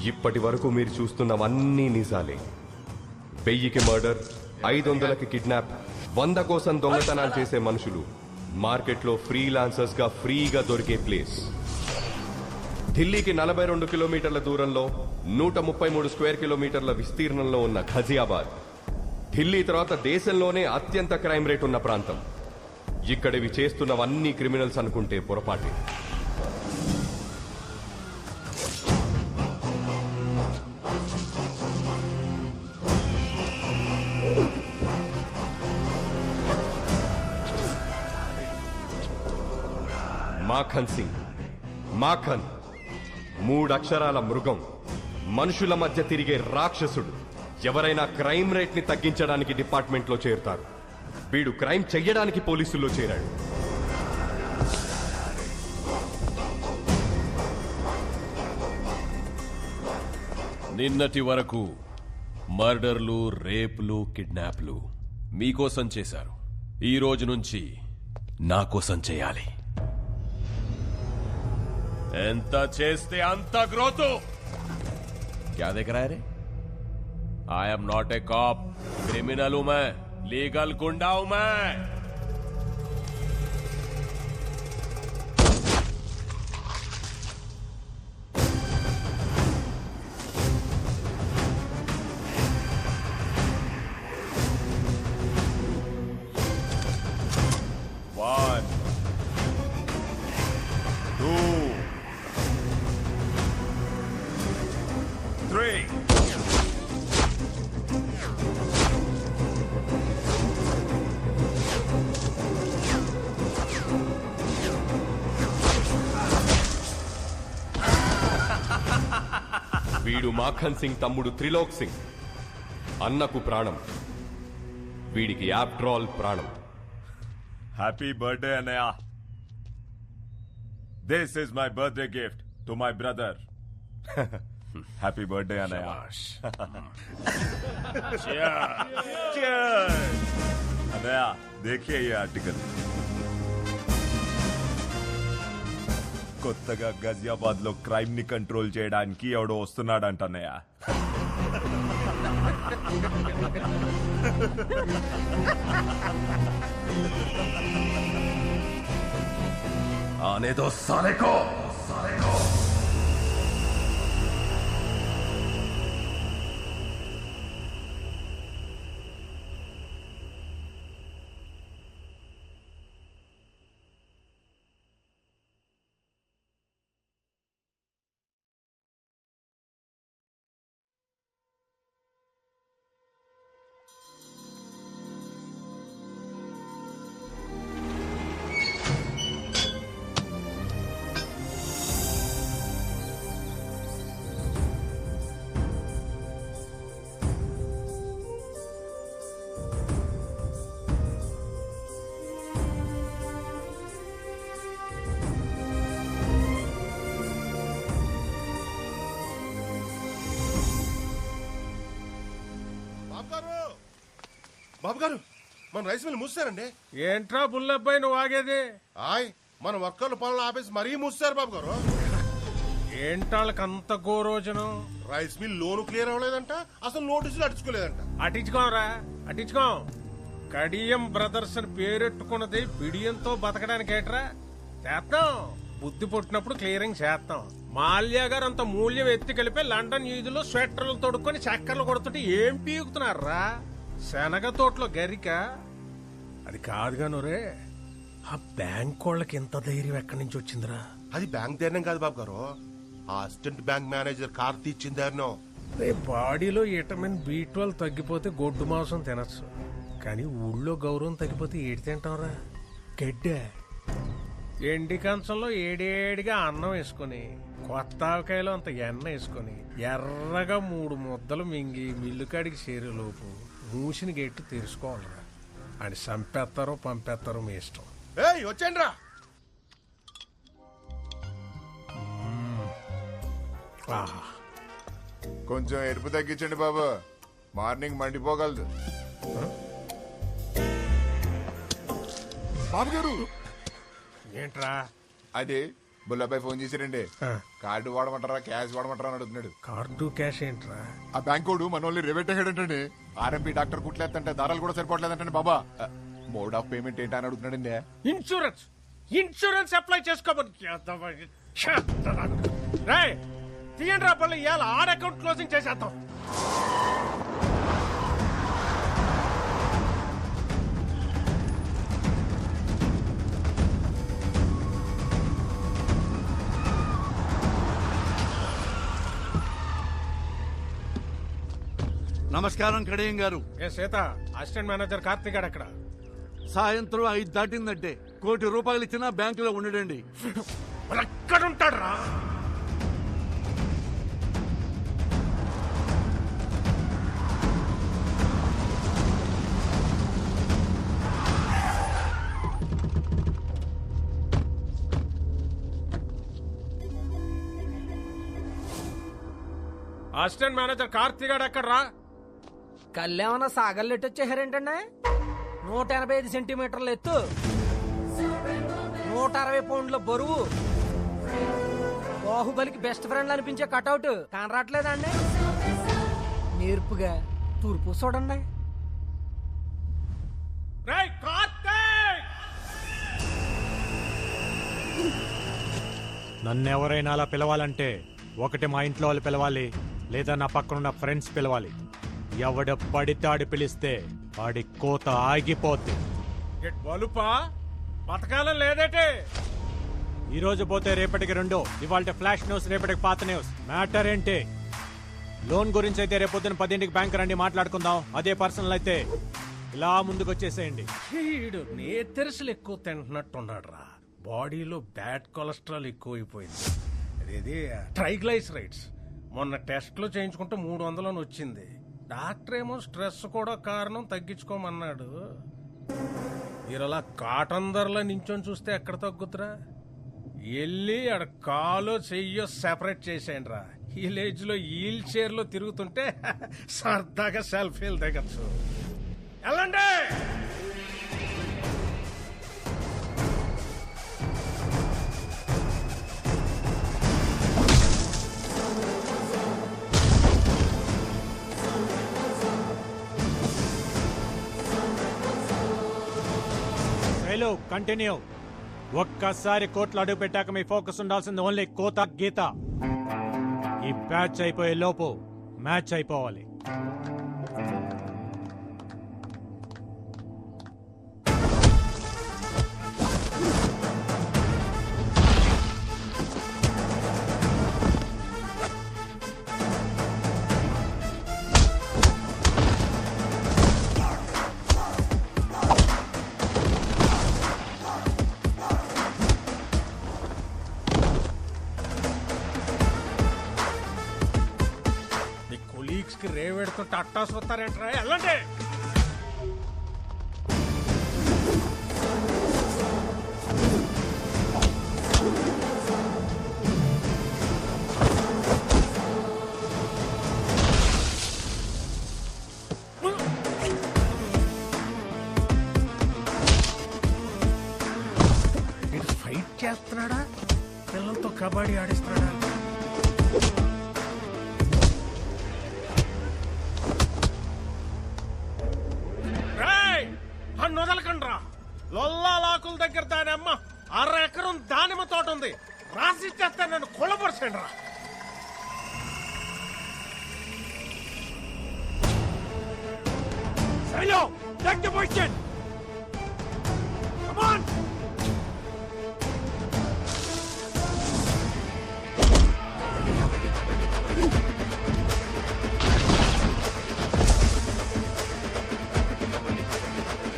ఇప్పటి వరకు మీరు చూస్తున్నవన్నీ నిజాలే. 1000కి మర్డర్, 500కి కిడ్నాప్, 100 కోసం దొంగతనాలు చేసే మనుషులు మార్కెట్లో ఫ్రీలాన్సర్స్ గా ఫ్రీగా దొరికే ప్లేస్. ఢిల్లీకి 42 కిలోమీటర్ల దూరంలో 133 స్క్వేర్ కిలోమీటర్ల విస్తీర్ణంలో ఉన్న ఘజియాబాద్ ఢిల్లీ తర్వాత దేశంలోనే అత్యంత క్రైమ్ రేట్ ఉన్న ప్రాంతం. ఇక్కడివి చేస్తున్నవన్నీ క్రిమినల్స్ అనుకుంటే పొరపాటే. మాఖన్ సింగ్, మాఖన్ 3 అక్షరాల మృగం, మనుషుల మధ్య తిరిగే రాక్షసుడు. ఎవరైనా క్రైమ్ రేట్ ని తగ్గించడానికి డిపార్ట్మెంట్ లో చేరుతారు. వీడు క్రైమ్ చెయ్యడానికి పోలీసుల్లో చేరాడు. నిన్నటి వరకు మర్డర్లు, రేపులు, కిడ్నాప్లు మీకోసం చేశారు. ఈ రోజు నుంచి నా కోసం చేయాలి. ఎంత చేస్తే అంత గ్రోత్. क्या देख रहा है रे? I am not a cop. Criminal हूं मैं, लीगल गुंडा हूं मैं. One, two, three. వీడు మాఖన్ సింగ్ తమ్ముడు త్రిలోక్ సింగ్. అన్నకు ప్రాణం, వీడికి ఆఫ్టర్ ఆల్ ప్రాణం. Happy birthday, Anaya. This is my birthday gift to my brother. Happy birthday, Anaya. Cheers. Anaya, देखिए ये आर्टिकल. కొత్తగా గజియాబాద్ లో క్రైమ్ ని కంట్రోల్ చేయడానికి ఎవడో వస్తున్నాడంట అన్నయ్య. आने दो साले को. బాబు గారు, మన రైస్ మిల్ మూసారండి. ఏంట్రా బుల్లబ్బాయి నువ్వు ఆగేది? ఆయ్, మన వర్కర్లు పనులు ఆపేసి మరీ మూసారు బాబు గారు. ఏంటాళ్ళకి అంత గోరోజనం? రైస్ మిల్ లోను క్లియర్ అవ్వలేదంట, అసలు నోటీసులు అడుచుకోలేదంట. అటించుకోరా, అటించుకో. కడియం బ్రదర్స్ అని పేరెట్టుకున్నది బిడియంతో బతకడానికి ఏట్రా? చేస్తాం, బుద్ధి పుట్టినప్పుడు క్లియరింగ్ చేస్తాం. మాల్యా గారు అంత మూల్యం ఎత్తి కలిపి లండన్ వీధిలో స్వెటర్లు తొడుక్కొని చక్కర్లు కొడుతుంటే ఏం పీకుతున్నారా? శనగ తోటలో గరిక అది కాదుగా నూరే. ఆ బ్యాంక్ వాళ్ళకి ఎంత ధైర్యం ఎక్కడి నుంచి వచ్చిందిరా? అది బ్యాంక్ ధైర్యం కాదు బాబు గారు, ఆ అసిస్టెంట్ బ్యాంక్ మేనేజర్ కార్తీ ఇచ్చిన ధైర్యం. బాడీలో విటమిన్ B12 తగ్గిపోతే గొడ్డు మాంసం తినచ్చు, కానీ ఊళ్ళో గౌరవం తగ్గిపోతే ఏడి తింటాంరా? గడ్డే. ఎండి కంచంలో ఏడేడిగా అన్నం వేసుకుని, కొత్త ఆవకాయలో అంత ఎన్న వేసుకుని, ఎర్రగా 3 ముద్దలు మింగి మిల్లుకాడికి చేరేలోపు మూసిన గెట్టు తెరుచుకోవాలరా. అని చంపేస్తారో పంపేస్తారో మీ ఇష్టం. వచ్చేయండి రా. కొంచెం ఎరుపు తగ్గించండి బాబు, మార్నింగ్ మండిపోగలదు. బాబు గారు, ఏంట్రా? అది బుల్లబ్బాయి ఫోన్ చేశారండి. ఆ. కార్డు వాడమంటారా క్యాష్ వాడమంటారా అని అడుగుతున్నాడు. కార్డు క్యాష్ ఏంట్రా? ఆ బ్యాంకోడు మనోళ్ళని రేవేట్ అయ్యాడంటండి. ఆర్ఎంపీ డాక్టర్ కుట్లేదంటే దారాలు కూడా సరిపోవట్లేదంటండి బాబా. మోడ్ ఆఫ్ పేమెంట్ ఏంటి అని అడుగుతున్నాడండి. ఇన్సూరెన్స్ అప్లై చేసుకోమని తీయండి రా పళ్ళు. ఇవాళ ఆడ అకౌంట్ క్లోజింగ్ చేసేద్దాం. నమస్కారం కడియం గారు. ఏ సీత, అసిస్టెంట్ మేనేజర్ కార్తీక్ గారు అక్కడ. సాయంత్రం 5 దాటిందంటే ₹1 కోటి ఇచ్చినా బ్యాంకులో ఉండడండి. ఎక్కడుంటాడు రా? అసిస్టెంట్ మేనేజర్ కార్తీక్ గారు ఎక్కడ రా? కళ్ళేమన్నా సాగల్లెట్టు వచ్చేసారేంటండి? 185 సెంటీమీటర్ల ఎత్తు, 160 పౌండ్ల బరువు, బాహుబలికి బెస్ట్ ఫ్రెండ్ అనిపించే కటౌట్ కనరాట్లేదండి? నేర్పుగా తూర్పు చూడండి. రేయ్ కార్తీక్! నన్నెవరైనా అలా పిలవాలంటే ఒకటి మా ఇంట్లో వాళ్ళు పిలవాలి, లేదా నా పక్కనున్న ఫ్రెండ్స్ పిలవాలి. ఎవడ పడితే ఆడి పిలిస్తే ఆడి కోత ఆగిపోద్ది. బలుపా బతకాలం లేదేటే? ఈ రోజు పోతే రేపటికి 2, ఇవాళ ఫ్లాష్ న్యూస్, రేపటికి పాత న్యూస్. మ్యాటర్ ఏంటి? లోన్ గురించి అయితే రేపొద్దున 10ంటికి బ్యాంక్ రండి, మాట్లాడుకుందాం. అదే పర్సనల్ అయితే ఇలా ముందుకు వచ్చేసేయండి. వీడు నేతెరసలు ఎక్కువ తింటున్నట్టున్నాడు రా. బాడీలో బ్యాడ్ కొలెస్ట్రాల్ ఎక్కువైపోయింది. అదేది ట్రైగ్లైసరైడ్స్. మొన్న టెస్ట్లు చేయించుకుంటే 300 అని వచ్చింది. డాక్టర్ ఏమో స్ట్రెస్ కూడా కారణం, తగ్గించుకోమన్నాడు. మీరలా కాటన్ ధరలో నించొని చూస్తే ఎక్కడ తగ్గుతురా? వెళ్ళి ఆడ కాలో చెయ్యో సెపరేట్ చేసేయండి రా. విలేజ్ లో వీల్ చైర్ లో తిరుగుతుంటే సరదాగా సెల్ఫీలు దిగచ్చు. వెళ్ళండి. కంటిన్యూ. ఒక్కసారి కోట్లు అడుగు పెట్టాక మీ ఫోకస్ ఉండాల్సింది ఓన్లీ కోత గీత. ఈ బ్యాచ్ అయిపోయే లోపు మ్యాచ్ అయిపోవాలి. రేవెడుతుంటే అట్టాసు వస్తారేంట్రా? వెళ్ళండి. ఇటు ఫైట్ చేస్తున్నాడా, పిల్లలతో కబడ్డీ ఆడిస్తున్నాడా? వదలకండ్రా. లొల్లాలాకుల దగ్గర దాని అమ్మ 6 ఎకరం దానిమ్మ తోట ఉంది. రాసిచ్చేస్తే నన్ను కొలపరచండి రా. Take the position. Come on.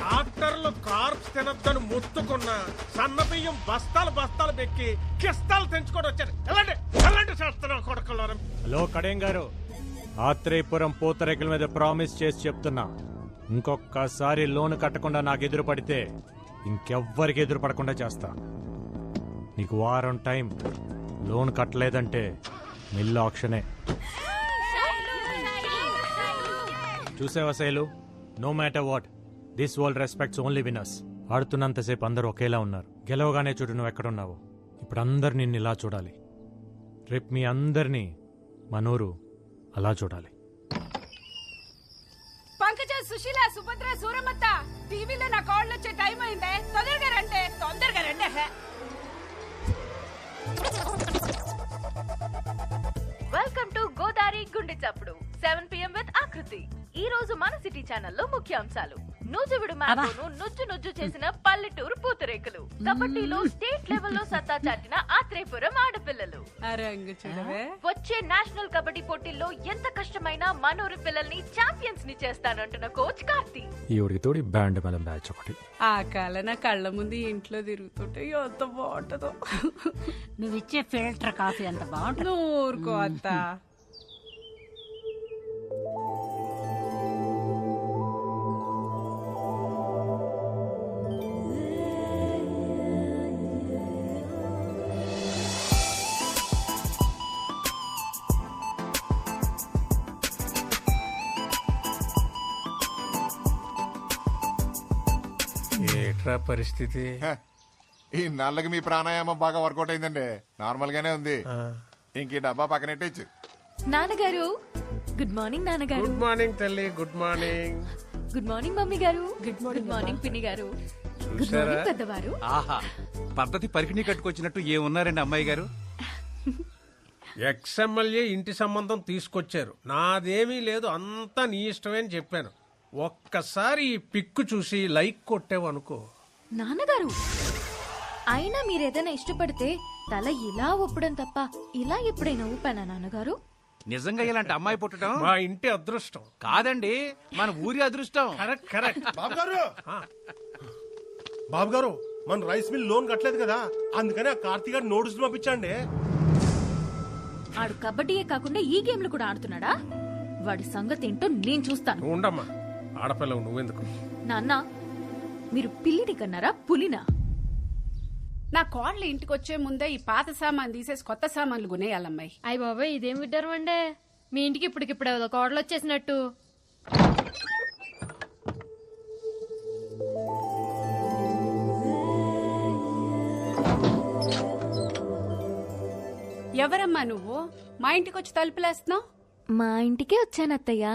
డాక్టర్లు కార్బ్స్ తినొద్దని ముత్తుకున్న సన్న బియ్యం బస్తాలు పెక్కి కిస్తాలు తెంచుకొని వచ్చారు. ఎలాంటి చేస్తున్నావు కొడుకున్నారు? హలో కడియం గారు, ఆత్రేయపురం పూతరేకుల మీద ప్రామిస్ చేసి చెప్తున్నా, ఇంకొకసారి లోన్ కట్టకుండా నాకు ఎదురు పడితే ఇంకెవ్వరికి ఎదురు పడకుండా చేస్తా. నీకు వారం టైం. లోన్ కట్టలేదంటే మిల్లు ఆక్షనే. చూసావా Shailu, no matter what, this world respects only winners. ఆడుతున్నంతసేపు అందరూ ఒకేలా ఉన్నారు. గెలవగానే చూడు నువ్వు ఎక్కడున్నావో. ఇప్పుడు అందరు నిన్ను ఇలా చూడాలి. రేపు మీ అందరినీ మనూరు అలా చూడాలి. పంకజ, సుశీల, సుభద్ర, సూరమత్త, టీవీలో నా కాళ్ళు వచ్చే టైం అయిందే. తొందరగా రండి. వెల్కమ్ టు గోదావరి గుండె చప్పుడు 7 PM విత్ ఆకృతి. ఈ రోజు మన సిటీ ఛానల్లో ముఖ్యాంశాలు. నూజువిడు మ్యాంగోను నుజ్జు చేసిన పల్లెటూరు పూతరేకులు. కబడ్డీలో స్టేట్ లెవెల్లో సత్తా చాటిన ఆత్రేయపురం ఆడపిల్లలు. వచ్చే నేషనల్ కబడ్డీ పోటీల్లో ఎంత కష్టమైనా మనూరు పిల్లల్ని ఛాంపియన్స్ ని చేస్తానంటున్న కోచ్ కార్తీ. ఈ ఉడికి తోడి బ్యాండ్ మేళం బ్యాచ్ ఒకటి. ఆ కాల నా కళ్ళ ముందు ఇంట్లో తిరుగుతుంటే ఎంత బాగుంటుందో. నువ్విచ్చే ఫిల్టర్ కాఫీ అంత బాగుంటుంది. ఊరుకో అత్త. ఏట్రా పరిస్థితి? ఈ నాళ్ళకి మీ ప్రాణాయామం బాగా వర్కౌట్ అయిందండి. నార్మల్ గానే ఉంది. ఇంక ఈ డబ్బా పక్కనెట్టచ్చు. నాన్నగారు గుడ్ మార్నింగ్. నాన్నగారు గుడ్ మార్నింగ్ తల్లి. Good morning. Good morning mummy గారు. గుడ్ మార్నింగ్ పిన్ని గారు. గుడ్ మార్నింగ్ పెద్దవారు. ఆహా, పద్ధతి పరికిణి కట్టుకొచ్చినట్టు ఏమున్నారండి అమ్మాయి గారు? ఎక్స్ఎమ్మెల్యే ఇంటి సంబంధం తీసుకొచ్చారు. నాదేమీ లేదు, అంతా నీ ఇష్టమే అని చెప్పాను. ఒక్కసారి ఈ పిక్కు చూసి లైక్ కొట్టావనుకో. నాన్నగారు, అయినా మీరేదైనా ఇష్టపడితే తల ఇలా ఊపడం తప్ప ఇలా ఎప్పుడైనా ఊపానా నాన్నగారు? నిజంగా ఇలాంటి అమ్మాయి పుట్టడం మా ఇంటి అదృష్టం కాదండి, మన ఊరి అదృష్టం. కరెక్ట్. బాబు గారు మన రైస్ మిల్ లోన్ కట్టలేదు కదా, అందుకని ఆ కార్తీక్ గారు నోటీసులు పంపించండి. ఆడు కబడ్డీయే కాకుండా ఈ గేమ్లు కూడా ఆడుతున్నాడా? వాడి సంగతి ఏంటో నేను చూస్తాను. ఉండమ్మా, ఆడపిల్లవు నువ్వెందుకు? నాన్న, మీరు పిల్లిని కన్నారా పులినా? నా కోడలు ఇంటికి వచ్చే ముందే ఈ పాత సామాన్ తీసేసి కొత్త సామాన్లు కొనేయాలమ్మాయి. అయ్య బాబాయ్, ఇదేం విడ్డారు అండే? మీ ఇంటికి ఇప్పటికిప్పుడు కోడలు వచ్చేసినట్టు. ఎవరమ్మా నువ్వు మా ఇంటికి వచ్చి తలుపులేస్తున్నావు? మా ఇంటికే వచ్చాను అత్తయ్య.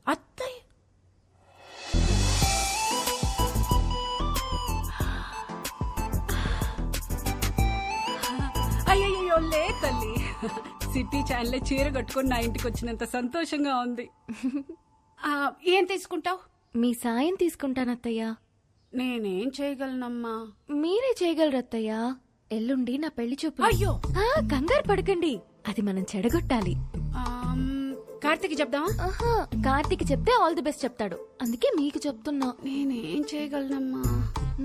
అత్తయ్య? అయ్యయ్యో లే తల్లి, సిటీ ఛానల్ చీర కట్టుకుని నా ఇంటికి వచ్చినంత సంతోషంగా ఉంది. ఏం తీసుకుంటావు? మీ సాయం తీసుకుంటాను అత్తయ్య. నేనేం చేయగలనమ్మా? మీరే చేయగలరు అత్తయ్య. ఎల్లుండి నా పెళ్లి చూపు. అయ్యో, కంగారు పడకండి, అది మనం చెడగొట్టాలి. కార్తీక్ చెప్దామా? కార్తీక్ చెప్తే ఆల్ ది బెస్ట్ చెప్తాడు, అందుకే మీకు చెప్తున్నా. నేనేం చేయగలనమ్మా?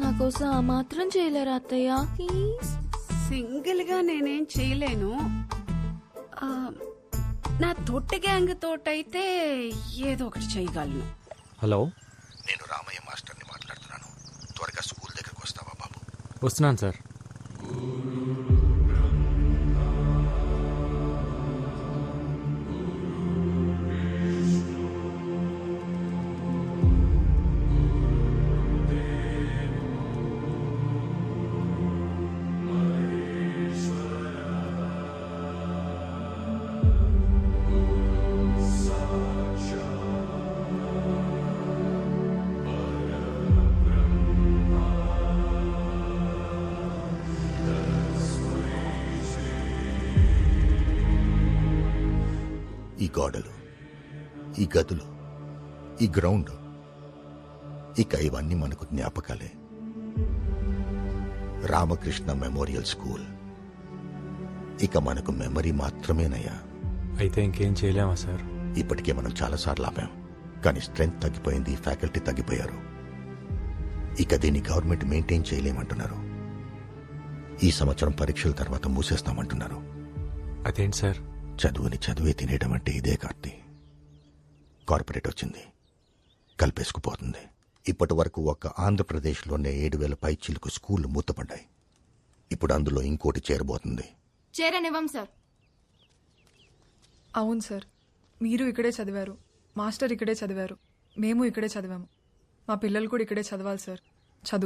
నా కోసం ఆ మాత్రం చేయలేరా అత్తయ్య? సింగిల్ గా నేనేం చేయలేను. నా తొట్టి గ్యాంగ్ తోటైతే ఏదో ఒకటి చేయగలను. హలో, నేను రామయ్య మాస్టర్ని మాట్లాడుతున్నాను. త్వరగా స్కూల్ దగ్గరకు వస్తావా బాబు? వస్తున్నాను సార్. ఈ గోడలు, ఈ గదులు, ఈ గ్రౌండ్, ఇక ఇవన్నీ మనకు జ్ఞాపకాలే. రామకృష్ణ మెమోరియల్ స్కూల్ ఇక మనకు మెమరీ మాత్రమేనయ్యా. అయితే ఇంకేం చేయలేమా సార్? ఇప్పటికే మనం చాలాసార్లు ఆపాం, కానీ స్ట్రెంగ్త్ తగ్గిపోయింది, ఫ్యాకల్టీ తగ్గిపోయారు. ఇక దీన్ని గవర్నమెంట్ మెయింటైన్ చేయలేమంటున్నారు. ఈ సంవత్సరం పరీక్షల తర్వాత మూసేస్తామంటున్నారు. అదేంటి సార్? చదువుని చదువే తినేయడం అంటే ఇదే కార్తీ. కార్పొరేట్ వచ్చింది, కలిపేసుకుపోతుంది. ఇప్పటి వరకు ఒక్క ఆంధ్రప్రదేశ్లోనే 7,000 పైచిలకు స్కూళ్లు మూతపడ్డాయి. ఇప్పుడు అందులో ఇంకోటి చేరబోతుంది. చేరనివ్వం సార్. అవును సార్, మీరు ఇక్కడే చదివారు, మాస్టర్ ఇక్కడే చదివారు, మేము ఇక్కడే చదివాము. మా పిల్లలు కూడా ఇక్కడే చదవాలి సార్. చదువు